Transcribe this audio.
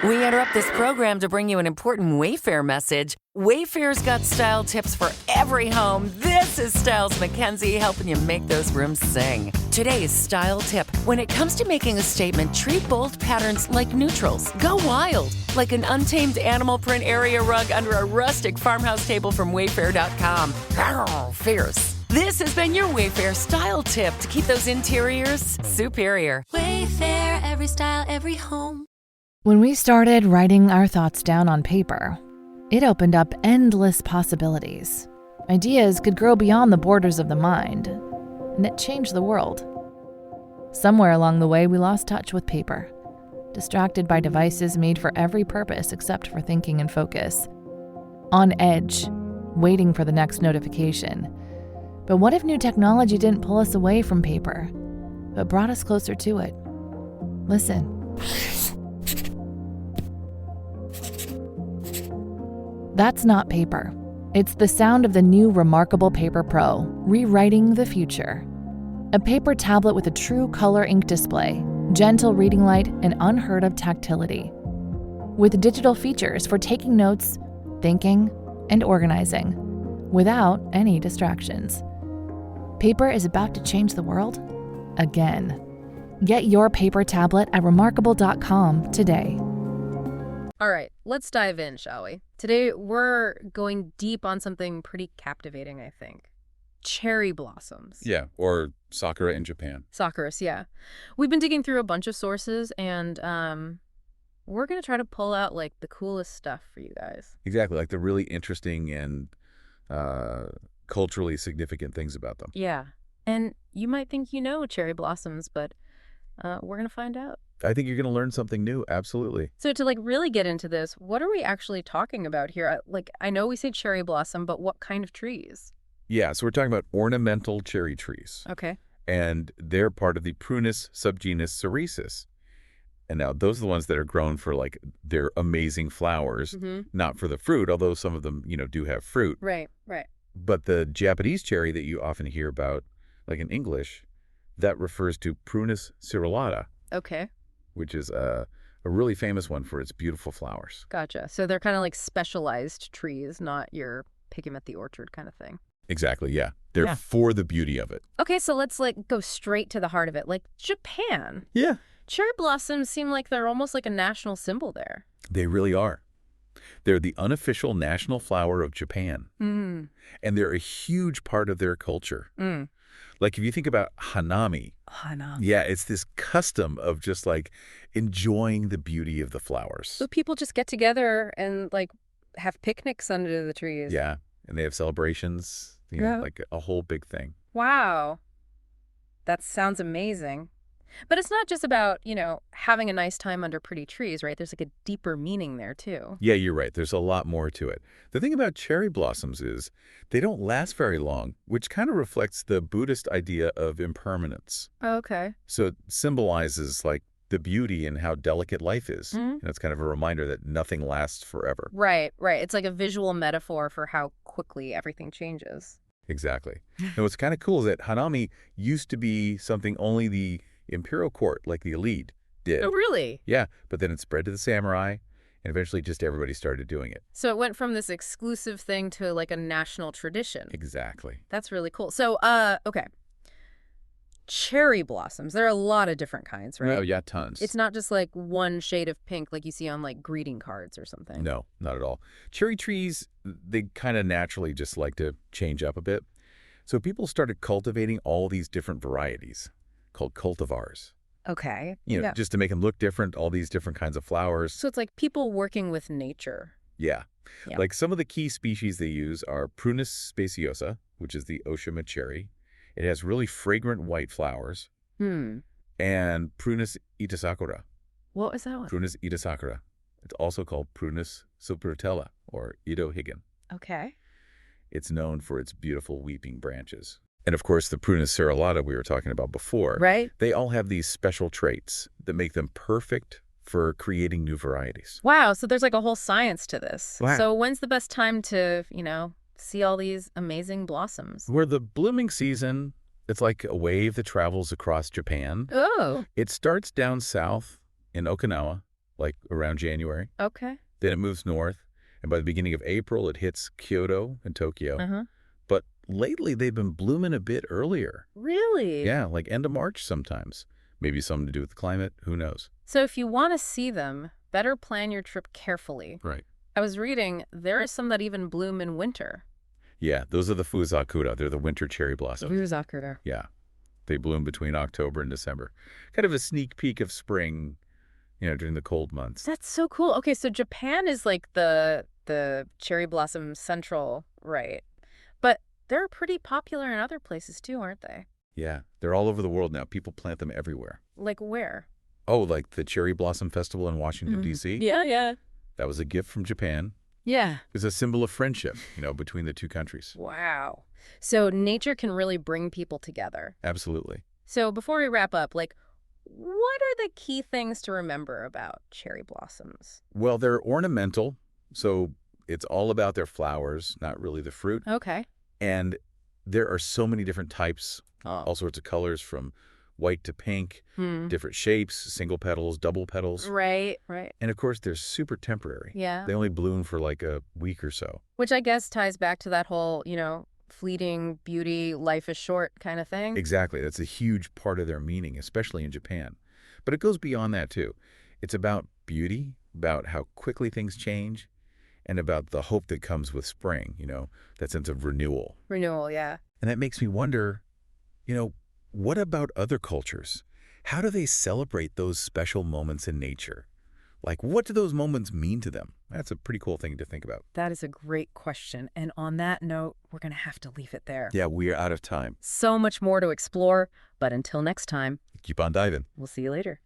We interrupt this program to bring you an important Wayfair message. Wayfair's got style tips for every home. This is Styles McKenzie helping you make those rooms sing. Today's style tip. When it comes to making a statement, treat bold patterns like neutrals. Go wild, like an untamed animal print area rug under a rustic farmhouse table from Wayfair.com. Arr, fierce. This has been your Wayfair style tip to keep those interiors superior. Wayfair, every style, every home. When we started writing our thoughts down on paper, it opened up endless possibilities. Ideas could grow beyond the borders of the mind, and it changed the world. Somewhere along the way, we lost touch with paper, distracted by devices made for every purpose except for thinking and focus. On edge, waiting for the next notification. But what if new technology didn't pull us away from paper, but brought us closer to it? Listen. That's not paper. It's the sound of the new Remarkable Paper Pro, rewriting the future. A paper tablet with a true color ink display, gentle reading light, and unheard of tactility. With digital features for taking notes, thinking, and organizing, without any distractions. Paper is about to change the world again. Get your paper tablet at remarkable.com today. All right, let's dive in, shall we? Today, we're going deep on something pretty captivating, I think. Cherry blossoms. Yeah, or sakura in Japan. Sakuras, yeah. We've been digging through a bunch of sources, and we're going to try to pull out, like, the coolest stuff for you guys. Exactly, like the really interesting and culturally significant things about them. Yeah, and you might think you know cherry blossoms, but we're going to find out. I think you're going to learn something new, absolutely. So to like really get into this, what are we actually talking about here? Like, I know we say cherry blossom, but what kind of trees? Yeah, so we're talking about ornamental cherry trees. Okay. And they're part of the Prunus subgenus Ceresis. And now those are the ones that are grown for like their amazing flowers, not for the fruit, although some of them, do have fruit. Right, right. But the Japanese cherry that you often hear about, like in English, that refers to Prunus cirillata. Okay. Which is a really famous one for its beautiful flowers. Gotcha. So they're kind of like specialized trees, not your pick 'em at the orchard kind of thing. Exactly, yeah. They're for the beauty of it. Okay, so let's like go straight to the heart of it. Like Japan. Yeah. Cherry blossoms seem like they're almost like a national symbol there. They really are. They're the unofficial national flower of Japan. And they're a huge part of their culture. Like if you think about hanami. Yeah, it's this custom of just like enjoying the beauty of the flowers. So people just get together and like have picnics under the trees. Yeah, and they have celebrations, like a whole big thing. Wow. That sounds amazing. But it's not just about, having a nice time under pretty trees, right? There's like a deeper meaning there, too. Yeah, you're right. There's a lot more to it. The thing about cherry blossoms is they don't last very long, which kind of reflects the Buddhist idea of impermanence. Okay. So it symbolizes like the beauty and how delicate life is. And it's kind of a reminder that nothing lasts forever. Right, right. It's like a visual metaphor for how quickly everything changes. Exactly. And what's kind of cool is that hanami used to be something only the imperial court, like the elite, did. Oh, really? Yeah, but then it spread to the samurai, and eventually just everybody started doing it. So it went from this exclusive thing to like a national tradition. Exactly. That's really cool. So, okay. Cherry blossoms. There are a lot of different kinds, right? Oh, yeah, tons. It's not just like one shade of pink like you see on like greeting cards or something. No, not at all. Cherry trees, they kind of naturally just like to change up a bit. So people started cultivating all these different varieties called cultivars. Okay. Just to make them look different, all these different kinds of flowers. So it's like people working with nature. Yeah. Like some of the key species they use are Prunus speciosa, which is the Oshima cherry. It has really fragrant white flowers. And Prunus itasakura. What was that one? Prunus itasakura. It's also called Prunus subvertella, or Ido higan. Okay. It's known for its beautiful weeping branches. And of course, the Prunus cirillata we were talking about before. Right. They all have these special traits that make them perfect for creating new varieties. Wow. So there's like a whole science to this. Wow. So when's the best time to, see all these amazing blossoms? Where the blooming season, it's like a wave that travels across Japan. Oh. It starts down south in Okinawa like around January. Okay. Then it moves north, and by the beginning of April, it hits Kyoto and Tokyo. Uh-huh. But lately, they've been blooming a bit earlier. Really? Yeah, like end of March sometimes. Maybe something to do with the climate. Who knows? So if you want to see them, better plan your trip carefully. Right. I was reading there are some that even bloom in winter. Yeah, those are the Fuzakura. They're the winter cherry blossoms. Fuzakura. Yeah. They bloom between October and December. Kind of a sneak peek of spring, during the cold months. That's so cool. Okay, so Japan is like the cherry blossom central, right? But they're pretty popular in other places too, aren't they? Yeah, they're all over the world now. People plant them everywhere. Like where? Oh, like the Cherry Blossom Festival in Washington, D.C.? Yeah. That was a gift from Japan. Yeah. It's a symbol of friendship, between the two countries. Wow. So nature can really bring people together. Absolutely. So before we wrap up, what are the key things to remember about cherry blossoms? Well, they're ornamental, so it's all about their flowers, not really the fruit. Okay. And there are so many different types, all sorts of colors from white to pink, different shapes, single petals, double petals. Right. And of course, they're super temporary. Yeah. They only bloom for like a week or so. Which I guess ties back to that whole, fleeting beauty, life is short kind of thing. Exactly. That's a huge part of their meaning, especially in Japan. But it goes beyond that, too. It's about beauty, about how quickly things change, and about the hope that comes with spring, that sense of renewal. Renewal, yeah. And that makes me wonder, what about other cultures? How do they celebrate those special moments in nature? Like, what do those moments mean to them? That's a pretty cool thing to think about. That is a great question. And on that note, we're going to have to leave it there. Yeah, we are out of time. So much more to explore. But until next time, Keep on diving. we'll see you later.